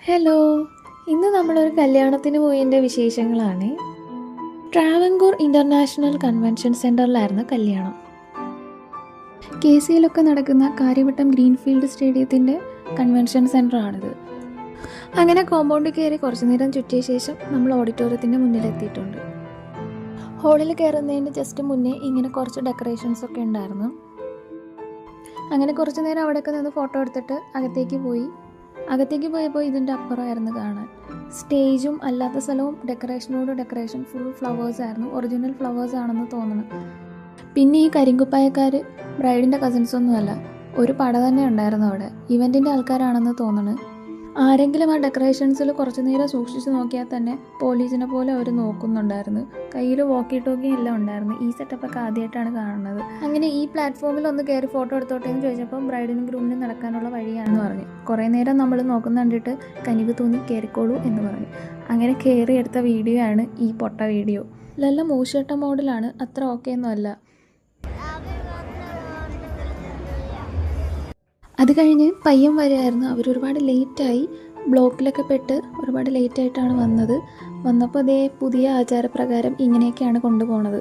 Hello, ഇന്ന് നമ്മളൊരു കല്യാണത്തിന് പോയതിൻ്റെ വിശേഷങ്ങളാണ്. ട്രാവൻകൂർ ഇൻ്റർനാഷണൽ കൺവെൻഷൻ സെൻറ്ററിലായിരുന്നു കല്യാണം. KCയിലൊക്കെ നടക്കുന്ന കാര്യവട്ടം ഗ്രീൻഫീൽഡ് സ്റ്റേഡിയത്തിൻ്റെ കൺവെൻഷൻ സെൻറ്ററാണിത്. അങ്ങനെ കോമ്പൗണ്ടിൽ കയറി കുറച്ചു നേരം ചുറ്റിയ ശേഷം നമ്മൾ ഓഡിറ്റോറിയത്തിൻ്റെ മുന്നിലെത്തിയിട്ടുണ്ട്. ഹോളിൽ കയറുന്നതിൻ്റെ ജസ്റ്റ് മുന്നേ ഇങ്ങനെ കുറച്ച് ഡെക്കറേഷൻസൊക്കെ ഉണ്ടായിരുന്നു. അങ്ങനെ കുറച്ച് നേരം അവിടെയൊക്കെ നിന്ന് ഫോട്ടോ എടുത്തിട്ട് അകത്തേക്ക് പോയപ്പോൾ ഇതിൻ്റെ അപ്പുറമായിരുന്നു കാണാൻ. സ്റ്റേജും അല്ലാത്ത സ്ഥലവും ഡെക്കറേഷൻ ഫുൾ ഫ്ലവേഴ്സ് ആയിരുന്നു. ഒറിജിനൽ ഫ്ലവേഴ്സ് ആണെന്ന് തോന്നുന്നു. പിന്നെ ഈ കരിങ്കുപ്പായക്കാർ ബ്രൈഡിൻ്റെ കസിൻസൊന്നുമല്ല, ഒരു പട തന്നെ ഉണ്ടായിരുന്നു അവിടെ. ഇവൻറ്റിൻ്റെ ആൾക്കാരാണെന്ന് തോന്നുന്നു. ആരെങ്കിലും ആ ഡെക്കറേഷൻസിൽ കുറച്ച് നേരം സൂക്ഷിച്ച് നോക്കിയാൽ തന്നെ പോലീസിനെ പോലെ അവർ നോക്കുന്നുണ്ടായിരുന്നു. കയ്യിൽ വോക്കി ടോക്കി എല്ലാം ഉണ്ടായിരുന്നു. ഈ സെറ്റപ്പൊക്കെ ആദ്യമായിട്ടാണ് കാണുന്നത്. അങ്ങനെ ഈ പ്ലാറ്റ്ഫോമിൽ ഒന്ന് കയറി ഫോട്ടോ എടുത്തോട്ടെ എന്ന് ചോദിച്ചപ്പോൾ ബ്രൈഡിനും ഗ്രൂമിനും നടക്കാനുള്ള വഴിയാണെന്ന് പറഞ്ഞു. കുറേ നേരം നമ്മൾ നോക്കുന്ന കണ്ടിട്ട് കനിവ് തോന്നി കയറിക്കോളൂ എന്ന് പറഞ്ഞു. അങ്ങനെ കയറി എടുത്ത വീഡിയോ ആണ് ഈ പൊട്ട വീഡിയോ. നല്ല മൂശട്ട മോഡലാണ്, അത്ര ഓക്കെ ഒന്നും അല്ല. അത് കഴിഞ്ഞ് പയ്യൻ വരെയായിരുന്നു. അവരൊരുപാട് ലേറ്റായി, ബ്ലോക്കിലൊക്കെ പെട്ട് ഒരുപാട് ലേറ്റായിട്ടാണ് വന്നപ്പോൾ അതേ പുതിയ ആചാരപ്രകാരം ഇങ്ങനെയൊക്കെയാണ് കൊണ്ടുപോകുന്നത്.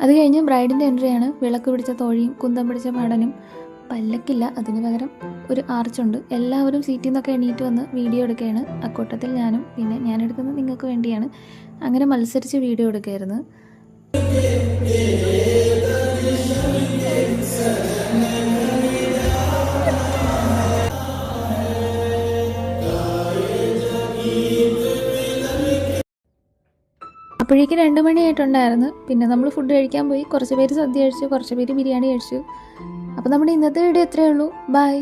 അത് കഴിഞ്ഞ് ബ്രൈഡിൻ്റെ എൻട്രിയാണ്. വിളക്ക് പിടിച്ച തോഴിയും കുന്തം പിടിച്ച മടനും. പല്ലക്കില്ല, അതിന് പകരം ഒരു ആർച്ചുണ്ട്. എല്ലാവരും സീറ്റിൽ നിന്നൊക്കെ എണീറ്റ് വന്ന് വീഡിയോ എടുക്കുകയാണ്. അക്കൂട്ടത്തിൽ ഞാനും. പിന്നെ ഞാൻ എടുക്കുന്നത് നിങ്ങൾക്ക് വേണ്ടിയാണ്. അങ്ങനെ മത്സരിച്ച് വീഡിയോ എടുക്കുകയായിരുന്നു. അപ്പോഴേക്കും 2 മണിയായിട്ടുണ്ടായിരുന്നു. പിന്നെ നമ്മൾ ഫുഡ് കഴിക്കാൻ പോയി. കുറച്ച് പേര് സദ്യ കഴിച്ചു, കുറച്ച് പേര് ബിരിയാണി കഴിച്ചു. അപ്പോൾ നമ്മുടെ ഇന്നത്തെ വീഡിയോ ഇത്രയേ ഉള്ളൂ. ബൈ.